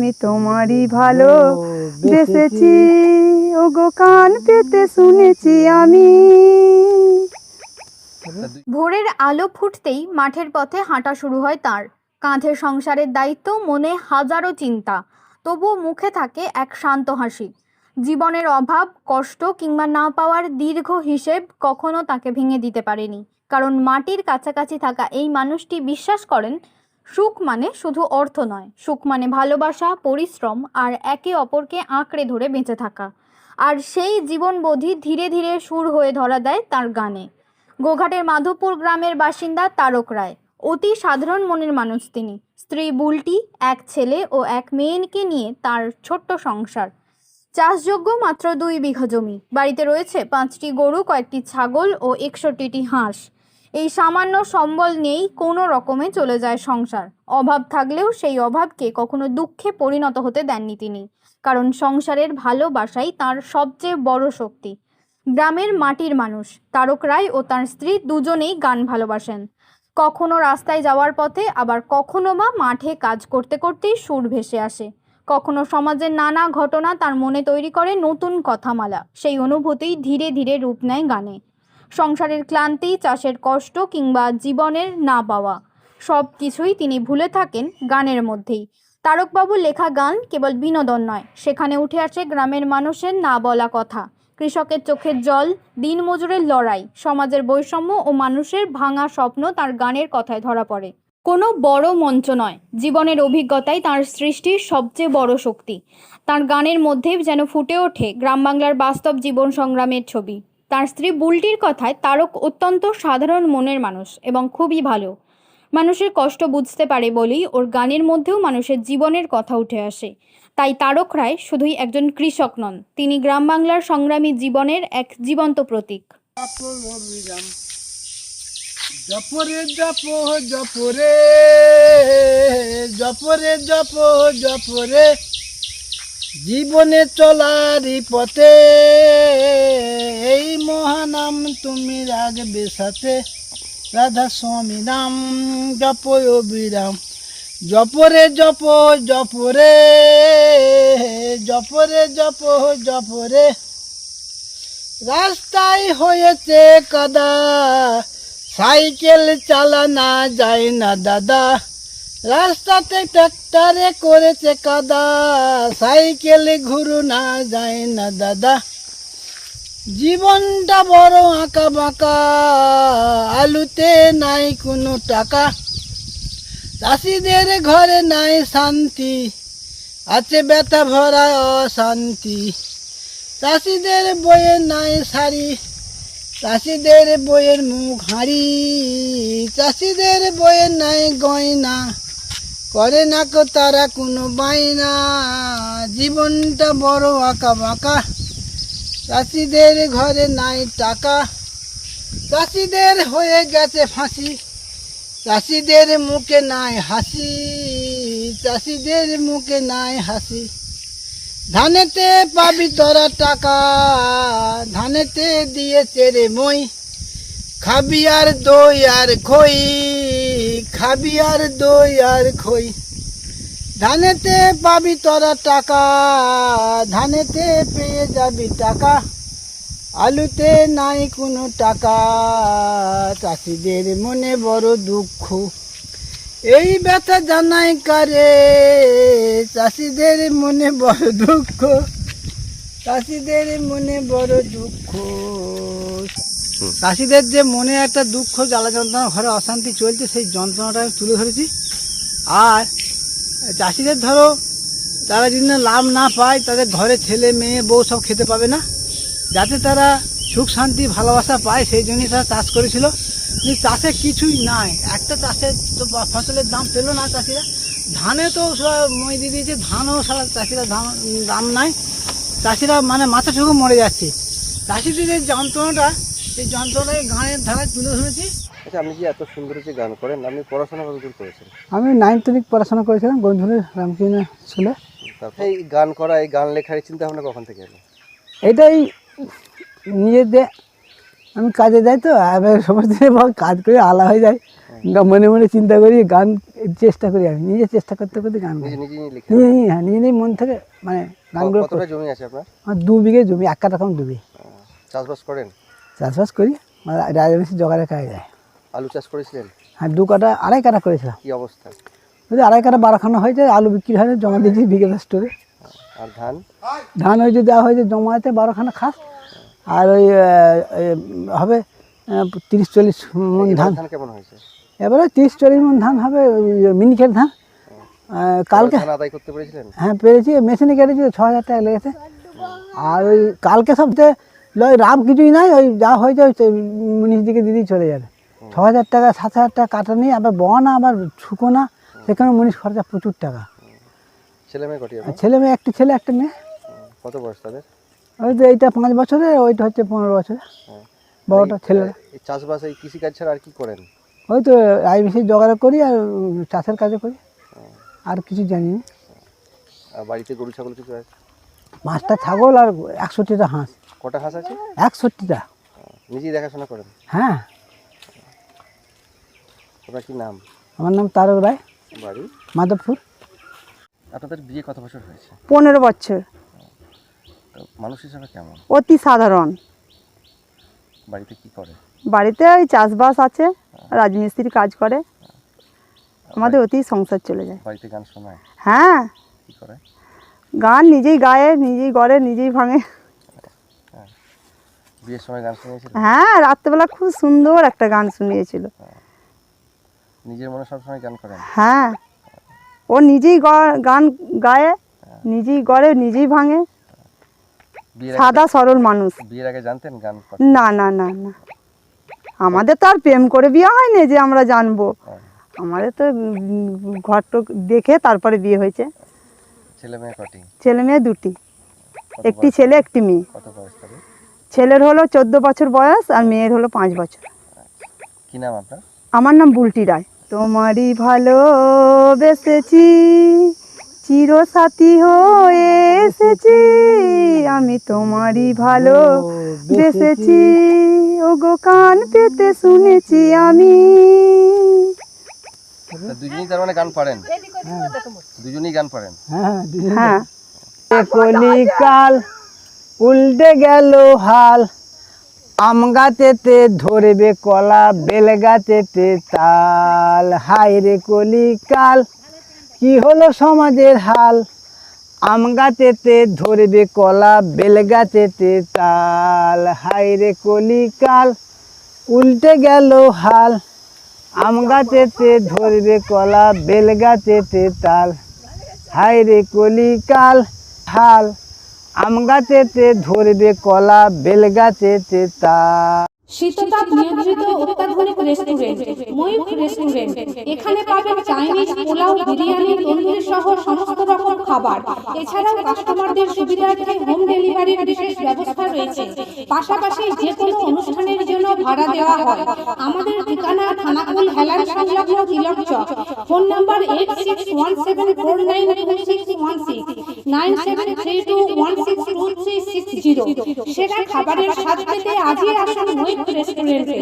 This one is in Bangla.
আমি তোমারই ভালো বেসেছি, ওগো কান পেতে শুনেছি আমি। ভোরের আলো ফুটতেই মাঠের পথে হাঁটা শুরু হয় তার। কাঁধে সংসারের দায়িত্ব, মনে হাজারো চিন্তা, তবুও মুখে থাকে এক শান্ত হাসি। জীবনের অভাব, কষ্ট কিংবা না পাওয়ার দীর্ঘ হিসেব কখনো তাকে ভেঙে দিতে পারেনি। কারণ মাটির কাছাকাছি থাকা এই মানুষটি বিশ্বাস করেন, সুখ মানে শুধু অর্থ নয়, সুখ মানে ভালোবাসা, পরিশ্রম আর একে অপরকে আঁকড়ে ধরে বেঁচে থাকা। আর সেই জীবনবোধই ধীরে ধীরে সুর হয়ে ধরা দেয় তার গানে। গোঘাটের মাধবপুর গ্রামের বাসিন্দা তারক রায় অতি সাধারণ মনের মানুষ। তিনি স্ত্রী বুলটি, এক ছেলে ও এক মেয়েকে নিয়ে তার ছোট্ট সংসার। চাষযোগ্য মাত্র 2 বিঘা জমি, বাড়িতে রয়েছে 5টি গরু, কয়েকটি ছাগল ও 61টি হাঁস। এই সামান্য সম্বল নিয়েই কোনো রকমে চলে যায় সংসার। অভাব থাকলেও সেই অভাবকে কখনো দুঃখে পরিণত হতে দেননি তিনি, কারণ সংসারের ভালোবাসাই তার সবচেয়ে বড় শক্তি। গ্রামের মাটির মানুষ তারক রায় ও তার স্ত্রী দুজনেই গান ভালোবাসেন। কখনো রাস্তায় যাওয়ার পথে, আবার কখনো বা মাঠে কাজ করতে করতেই সুর ভেসে আসে। কখনো সমাজের নানা ঘটনা তার মনে তৈরি করে নতুন কথামালা। সেই অনুভূতি ধীরে ধীরে রূপ নেয় গানে। সংসারের ক্লান্তি, চাষের কষ্ট কিংবা জীবনের না পাওয়া সব কিছুই তিনি ভুলে থাকেন গানের মধ্যেই। তারকবাবুর লেখা গান কেবল বিনোদন নয়, সেখানে উঠে আসে গ্রামের মানুষের না বলা কথা, কৃষকের চোখের জল, দিনমজুরের লড়াই, সমাজের বৈষম্য ও মানুষের ভাঙা স্বপ্ন তার গানের কথায় ধরা পড়ে। কোনো বড় মঞ্চ নয়, জীবনের অভিজ্ঞতাই তার সৃষ্টির সবচেয়ে বড় শক্তি। তার গানের মধ্যে যেন ফুটে ওঠে গ্রাম বাংলার বাস্তব জীবন সংগ্রামের ছবি। তার স্ত্রী বুলটির কথায়, তারক অত্যন্ত সাধারণ মনের মানুষ এবং খুবই ভালো। মানুষের কষ্ট বুঝতে পারে বলেই ওর গানের মধ্যেও মানুষের জীবনের কথা উঠে আসে। তাই তারক রায় শুধুই একজন কৃষক নন, তিনি গ্রাম বাংলার সংগ্রামী জীবনের এক জীবন্ত প্রতীক। জপরে জপ জপরে জপরে জপ জপরে জীবনে চলারই পথে এই মহানাম তুমি রাখবে সাথে, রাধা স্বামী নাম জপ অবিরাম। জপরে জপ জপরে জপরে জপ জপরে রাস্তায় হয়েছে কাদা, সাইকেল চালানা যায় না দাদা। রাস্তাতে ট্রাক্টরে করেছে কাদা, সাইকেল ঘুরোনা যায় না দাদা। জীবনটা বড় আঁকা বাঁকা, আলুতে নাই কোনো টাকা। চাষিদের ঘরে নাই শান্তি, আছে ব্যথা ভরা অশান্তি। চাষিদের বইয়ে নাই শাড়ি, চাষিদের বইয়ের মুখ হাঁড়ি। চাষিদের বইয়ে নাই গয়না, করে না কো তারা কোনো বাইনা। জীবনটা বড় আঁকা বাঁকা, চাষিদের ঘরে নাই টাকা। চাষিদের হয়ে গেছে ফাঁসি, চাষিদের মুখে নাই হাসি। চাষিদের মুখে নাই হাসি। ধানেতে পাবি তোরা টাকা, ধানেতে দিয়েছে রে মই। খাবি আর দই আর খই, খাবি আর দই আর খই। ধানেতে পাবি তোরা টাকা, ধানেতে পেয়ে যাবি টাকা। আলুতে নাই কোনো টাকা, চাষিদের মনে বড় দুঃখ। এই ব্যথা জানাই কারে, চাষিদের মনে বড় দুঃখ, চাষিদের মনে বড় দুঃখ। চাষিদের যে মনে একটা দুঃখ, জ্বালা যন্ত্রণা, ঘরে অশান্তি চলছে, সেই যন্ত্রণাটা তুলে ধরেছি। আর চাষিদের ধরো, তারা যদি লাভ না পায়, তাদের ঘরে ছেলে মেয়ে বউ সব খেতে পাবে না। যাতে তারা সুখ শান্তি ভালোবাসা পায়, সেই জন্যই তারা চাষ করেছিল। কিন্তু চাষে কিছুই নাই, একটা চাষের তো ফসলের দাম পেল না চাষিরা। ধানে তো মই দিয়ে দিয়েছে, ধানও সারা চাষিরা দাম নাই। চাষিরা মানে মাথাটুকু মরে যাচ্ছে। চাষিদের যে যন্ত্রণাটা, সেই যন্ত্রণাটাকে গানের ধারায় তুলে ধরেছি। আচ্ছা, আপনি যে এত সুন্দর যে গান করেন, আপনি পড়াশোনা কতদূর করেছেন? আমি 9 থেকে পড়াশোনা করেছিলাম গন্ধুরের রামকৃষ্ণ স্কুলে। এই গান করা, এই গান লেখার চিন্তা ভাবনা কখন থেকে এলো? এটাই নিজেদের, আমি কাজে যাই তো, সমস্ত কাজ করে আলা হয়ে যায়, মনে মনে চিন্তা করি গান চেষ্টা করি, আমি নিজে চেষ্টা করতে করতে গান গাই। নিজে নিজেই লিখে? হ্যাঁ, নিজে নিজেই মন থেকে মানে গানগুলো কতটা জমি আছে আপনার? আমার 2 বিঘে জমি, 1 কাঠা কম 2 বিঘে। চাষবাস করেন? চাষবাস করি, মানে রাজমিস্ত্রি জোগাড়ে কাজ যায়। আলু চাষ করেছিলেন? হ্যাঁ, 2 কাঠা 2.5 কাঠা করেছিলাম। কি অবস্থা? যদি 2.5 কাঠা 12খানা হয়েছে, আলু বিক্রি হয়েছে, জমা দিয়েছি বিঘে স্টোরে। আর ধান? ধান ওই যে দেওয়া হয়েছে জমাতে 12খানা খাস, আর ওই হবে 30-40 মন এবার ধান। ধান কেমন হয়েছে? এবারে 30-40 মন ধান হবে, ওই মিনিকেট ধান। কালকে ধান আদায় করতে পেরেছিলেন? হ্যাঁ পেরেছি, মেশিনে কেটেছি, 6,000 টাকা লেগেছে। আর ওই কালকে সবচেয়ে লয় লাভ কিছুই নাই, ওই যা হয়েছে ওই মুনিশ দিকে দিদি চলে যাবে। 6,000 টাকা 7,000 টাকা কাটা নিয়ে আবার বনা আবার শুকোনা, সেখানে মুনিশ খরচা প্রচুর টাকা। ছেলে মেয়ে কটি আর আপনার? ছেলে মেয়ে, একটি ছেলে একটা মেয়ে। কত বয়স তাদের? ওই তো এইটা 5 বছরের, ওইটা হচ্ছে 15 বছরের, বড়টা ছেলেরা। এই চাষবাস, এই কৃষিকাজ ছাড়া আর কি করেন? ওই তো আইবিসি জোগাড় করি আর চাষের কাজও করি, আর কিছু জানি না। আর বাড়িতে গরু ছাগল কিছু আছে? 5টা ছাগল আর 61টা হাঁস। কটা হাঁস আছে? 61টা। নিজেই দেখাশোনা করেন? হ্যাঁ। আপনার কি নাম? আমার নাম তারক রায়, বাড়ি? মাধবপুর। আপনাদের বিয়ে কত বছর হয়েছে? 15 বছর। তো মানুষ হিসাবে কেমন? অতি সাধারণ। বাড়িতে কি করে? বাড়িতে ওই চাষবাস আছে, রাজমিস্ত্রি কাজ করে, আমাদের অতি সংসার চলে যায়। বাড়িতে গান শোনায়? হ্যাঁ, কি করে? গান নিজেই গায়ে, নিজেই গড়ে, নিজেই ভাঙে। বিয়ের সময় গান শুনিয়েছিল? হ্যাঁ, রাত্রেবেলা খুব সুন্দর একটা গান শুনিয়েছিল। নিজের মনে সবসময় গান করেন? হ্যাঁ, ও নিজেই গান গায়ে, নিজেই গড়ে, নিজেই ভাঙে, বিয়ের সাদা সরল মানুষ। বিয়ের আগে জানতেন গান করতে? না না না না, আমাদের তো আর প্রেম করে বিয়ে হয়নি যে আমরা জানবো। আমাদের তো ঘরটো দেখে তারপরে বিয়ে হয়েছে। ছেলে মেয়ে কটি? ছেলে মেয়ে 2টি, কত একটি বয়স? ছেলে একটি মেয়ে। কত বয়স তাদের? ছেলের হলো 14 বছর বয়স আর মেয়ের হলো 5 বছর। কি নাম আপনার? আমার নাম বুলটি রায়। তোমারই ভালোবেসেছি, চিরসাথী হয়ে এসেছি, আমি তোমারই ভালোবেসেছি, ওগো কান পেতে শুনেছি আমি। তা দুজনেই তার মানে গান পারেন? দুজনেই গান পারেন? হ্যাঁ হ্যাঁ, কলিকাল উল্টে গেল হাল, আম গাছেতে ধরবে কলা, বেল গাছেতে তাল, হায় রে কলিকাল কি হলো সমাজের হাল, আম গাছেতে ধরবে কলা, বেল গাছেতে তাল, হায় রে কলিকাল উল্টে গেল হাল, আম গাছেতে ধরবে কলা, বেল গাছেতে তাল, হায় রে কলিকাল হাল, আম গাছেতে ধরবে কলা, বেল গাছেতে তাল। শীততাপ নিয়ন্ত্রিত অত্যাধুনিক রেস্টুরেন্ট ময়ূখ রেস্টুরেন্ট। এখানে পাবেন চাইনিজ, পোলাও, বিরিয়ানি, তন্দুরি সহ সমস্ত রকম খাবার। এছাড়াও কাস্টমারদের সুবিধার্থে হোম ডেলিভারির বিশেষ ব্যবস্থা রয়েছে। পাশাপাশি যে কোনো অনুষ্ঠানের জন্য ভাড়া দেওয়া হয়। আমাদের ঠিকানা খানাকুল হেলান সংলগ্ন তিলক চক। Phone number 8617492616, 9732162360। সেরা খাবারের স্বাদ পেতে আজই আসুন ময়ূখ রেস্টুরেন্টে।